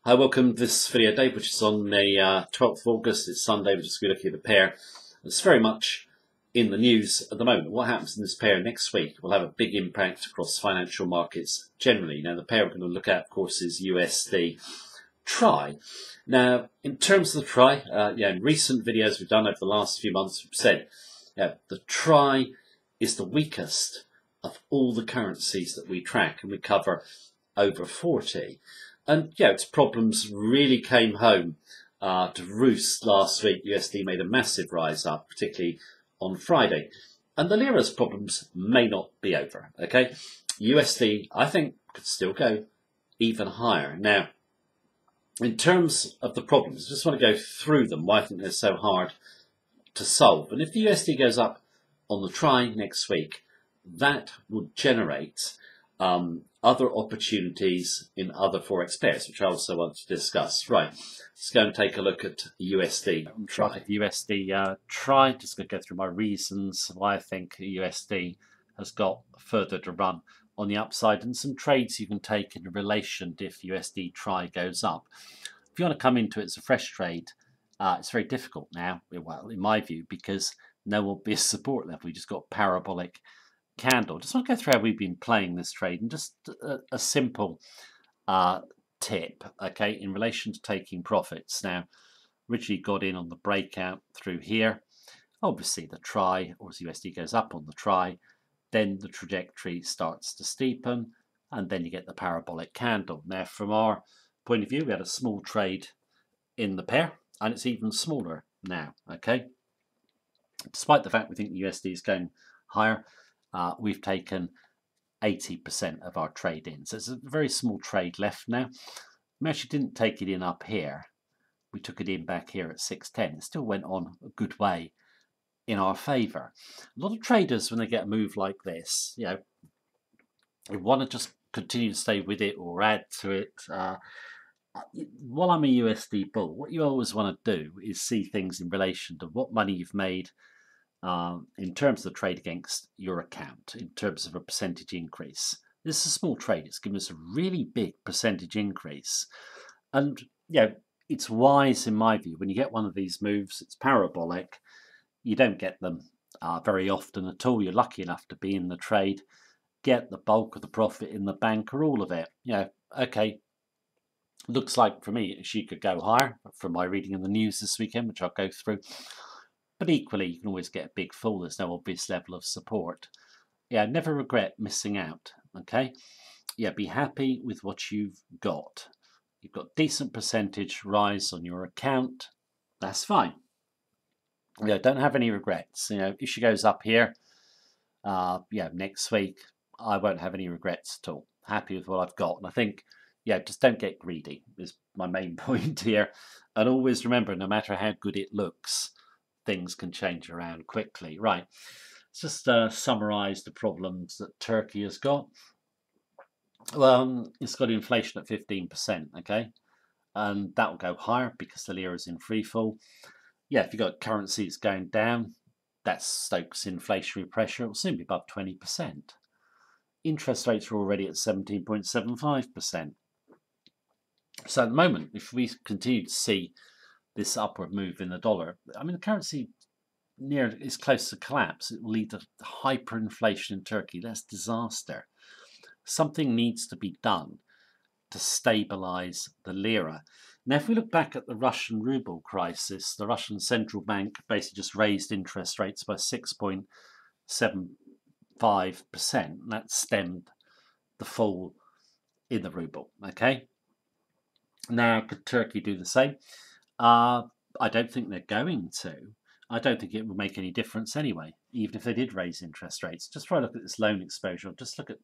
Hi, welcome to this video, Dave, which is on the 12th of August. It's Sunday. We're just going to be looking at the pair. It's very much in the news at the moment. What happens in this pair next week will have a big impact across financial markets generally. Now, the pair we're going to look at, of course, is USD TRY. Now, in terms of the TRY, in recent videos we've done over the last few months, we've said the TRY is the weakest of all the currencies that we track, and we cover over 40. And its problems really came home to roost last week. USD made a massive rise up, particularly on Friday. And the lira's problems may not be over, okay? USD, I think, could still go even higher. Now, in terms of the problems, I just want to go through them, why I think they're so hard to solve. And if the USD goes up on the TRY next week, that will generate other opportunities in other forex pairs, which I also want to discuss. Right, let's go and take a look at USD TRY. USD TRY, just going to go through my reasons why I think USD has got further to run on the upside, and some trades you can take in relation to if USD TRY goes up. If you want to come into it as a fresh trade, it's very difficult now, well, in my view, because no obvious support level. You just got parabolic candle. Just want to go through how we've been playing this trade, and just a simple tip, okay, in relation to taking profits. Now, originally got in on the breakout through here. Obviously, the TRY, or as USD goes up on the TRY, then the trajectory starts to steepen, and then you get the parabolic candle. Now, from our point of view, we had a small trade in the pair, and it's even smaller now, okay? Despite the fact we think the USD is going higher, we've taken 80% of our trade in. So it's a very small trade left now. We actually didn't take it in up here. We took it in back here at 610. It still went on a good way in our favour. A lot of traders, when they get a move like this, they want to just continue to stay with it or add to it. While I'm a USD bull, what you always want to do is see things in relation to what money you've made in terms of the trade against your account, in terms of a percentage increase. This is a small trade. It's given us a really big percentage increase. And, it's wise, in my view, when you get one of these moves, it's parabolic. You don't get them very often at all. You're lucky enough to be in the trade, get the bulk of the profit in the bank or all of it. Okay, looks like for me she could go higher from my reading in the news this weekend, which I'll go through. But equally, you can always get a big fall. There's no obvious level of support. Never regret missing out, okay? Be happy with what you've got. You've got decent percentage rise on your account. That's fine. Don't have any regrets. If she goes up here, next week, I won't have any regrets at all. Happy with what I've got. And I think, just don't get greedy is my main point here. And always remember, no matter how good it looks, things can change around quickly. Right, let's just summarise the problems that Turkey has got. Well, it's got inflation at 15%, okay? And that will go higher because the lira is in free fall. If you've got currencies going down, that stokes inflationary pressure. It will soon be above 20%. Interest rates are already at 17.75%. So at the moment, if we continue to see this upward move in the dollar, the currency is close to collapse. It will lead to hyperinflation in Turkey. That's disaster. Something needs to be done to stabilize the lira. Now, if we look back at the Russian ruble crisis, the Russian central bank basically just raised interest rates by 6.75%. That stemmed the fall in the ruble, okay? Now, could Turkey do the same? I don't think they're going to. I don't think it will make any difference anyway, even if they did raise interest rates. Just try to look at this loan exposure. Just look at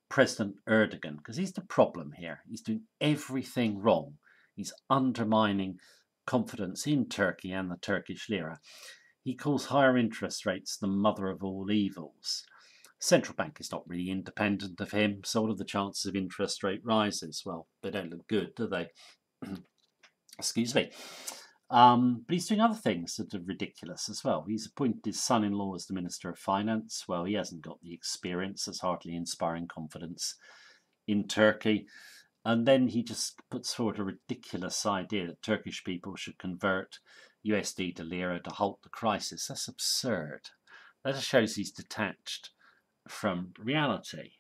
President Erdogan, because he's the problem here. He's doing everything wrong. He's undermining confidence in Turkey and the Turkish lira. He calls higher interest rates the mother of all evils. Central bank is not really independent of him, so what are the chances of interest rate rises? Well, they don't look good, do they? Excuse me. But he's doing other things that are ridiculous as well. He's appointed his son-in-law as the Minister of Finance. Well, he hasn't got the experience. That's hardly inspiring confidence in Turkey. And then he just puts forward a ridiculous idea that Turkish people should convert USD to lira to halt the crisis. That's absurd. That just shows he's detached from reality.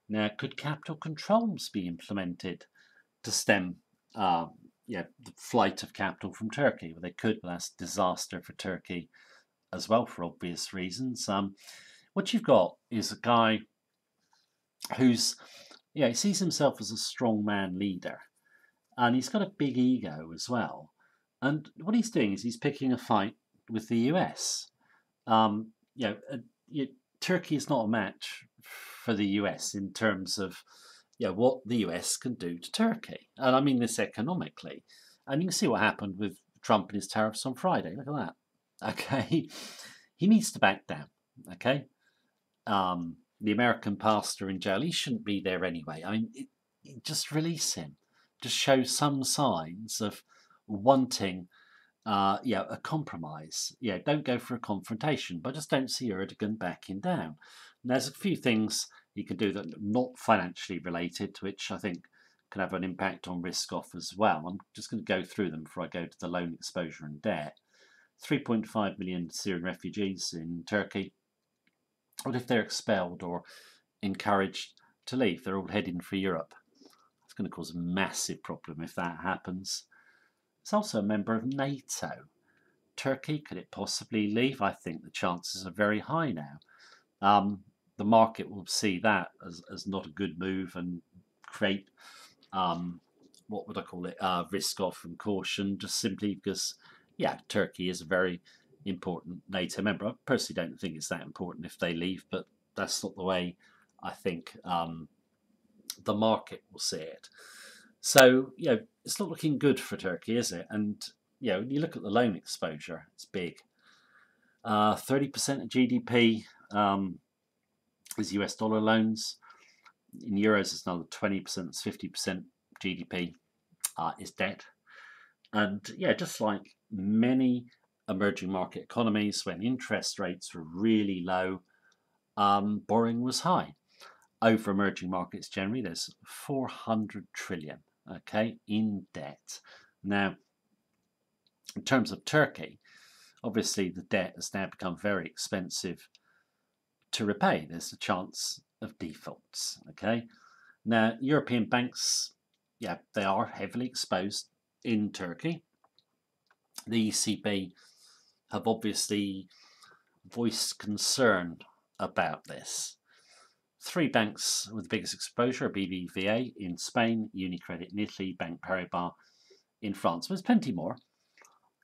Now, could capital controls be implemented to stem the flight of capital from Turkey? Well, they could, but that's disaster for Turkey as well for obvious reasons. What you've got is a guy who's, he sees himself as a strongman leader, and he's got a big ego as well. And what he's doing is he's picking a fight with the US. Turkey is not a match for the US in terms of what the US can do to Turkey. And I mean this economically. And you can see what happened with Trump and his tariffs on Friday. Look at that. Okay. He needs to back down. Okay. The American pastor in jail, he shouldn't be there anyway. I mean, just release him. Just show some signs of wanting a compromise. Don't go for a confrontation, but just don't see Erdogan backing down. And there's a few things you can do that are not financially related, which I think can have an impact on risk off as well. I'm just going to go through them before I go to the loan exposure and debt. 3.5 million Syrian refugees in Turkey. What if they're expelled or encouraged to leave? They're all heading for Europe. It's going to cause a massive problem if that happens. It's also a member of NATO. Turkey, could it possibly leave? I think the chances are very high now. The market will see that as not a good move and create, what would I call it, risk off and caution, just simply because, Turkey is a very important NATO member. I personally don't think it's that important if they leave, but that's not the way I think the market will see it. So, it's not looking good for Turkey, is it? And, when you look at the loan exposure, it's big. 30% of GDP is US dollar loans. In euros, it's another 20%, it's 50% GDP is debt. And, just like many emerging market economies, when interest rates were really low, borrowing was high. Over emerging markets generally, there's 400 trillion, in debt. Now, in terms of Turkey, obviously the debt has now become very expensive to repay. There's a chance of defaults, Now, European banks, they are heavily exposed in Turkey. The ECB have obviously voiced concern about this. 3 banks with the biggest exposure are BBVA in Spain, UniCredit in Italy, Bank Paribas in France. There's plenty more.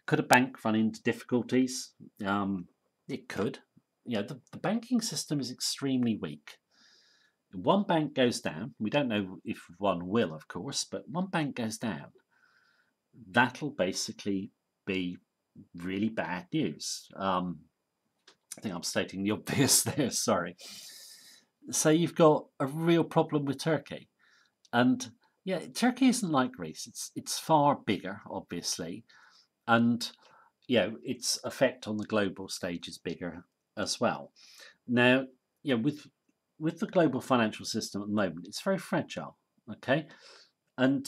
Could a bank run into difficulties? It could. The banking system is extremely weak. One bank goes down. We don't know if one will, of course, but one bank goes down. That'll basically be really bad news. I think I'm stating the obvious there, sorry. So you've got a real problem with Turkey. And Turkey isn't like Greece. It's far bigger, obviously. And, its effect on the global stage is bigger as well. Now, with the global financial system at the moment, it's very fragile, And,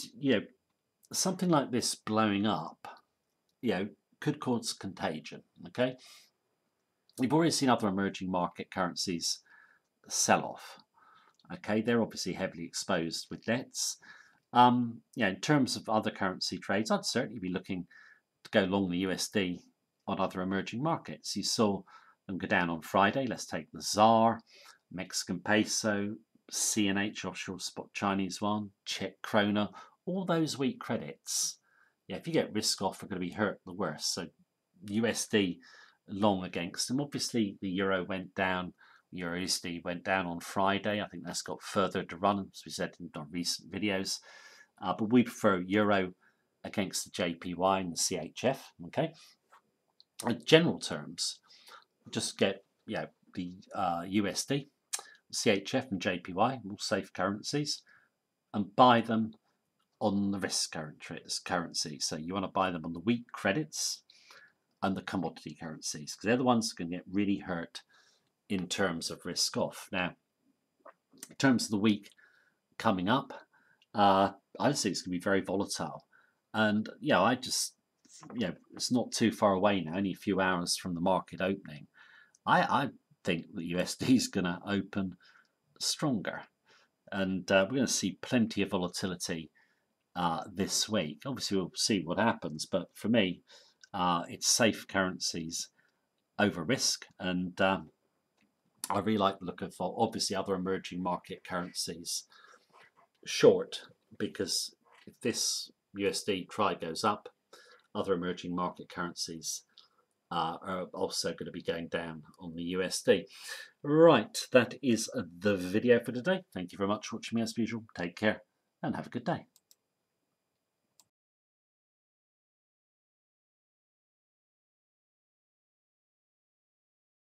something like this blowing up, could cause contagion, We've already seen other emerging market currencies sell off, They're obviously heavily exposed with debts. In terms of other currency trades, I'd certainly be looking to go long the USD on other emerging markets. You saw them go down on Friday. Let's take the ZAR, Mexican peso, CNH, offshore spot Chinese yuan, Czech krona, all those weak credits. If you get risk off, are going to be hurt the worst. So USD long against them. Obviously, the euro went down. Euro USD went down on Friday. I think that's got further to run, as we said in our recent videos. But we prefer euro against the JPY and the CHF. In general terms, just get the USD, CHF, and JPY, all safe currencies, and buy them on the risk currency. So you want to buy them on the weak credits and the commodity currencies, because they're the ones that can get really hurt in terms of risk off. Now, in terms of the week coming up, I think it's going to be very volatile. And I just, it's not too far away now, only a few hours from the market opening. I think the USD is going to open stronger, and we're going to see plenty of volatility this week. Obviously, we'll see what happens, but for me, it's safe currencies over risk, and I really like the look of obviously other emerging market currencies short, because if this USD try goes up, other emerging market currencies are also going to be going down on the USD. Right, that is the video for today. Thank you very much for watching me as usual. Take care and have a good day.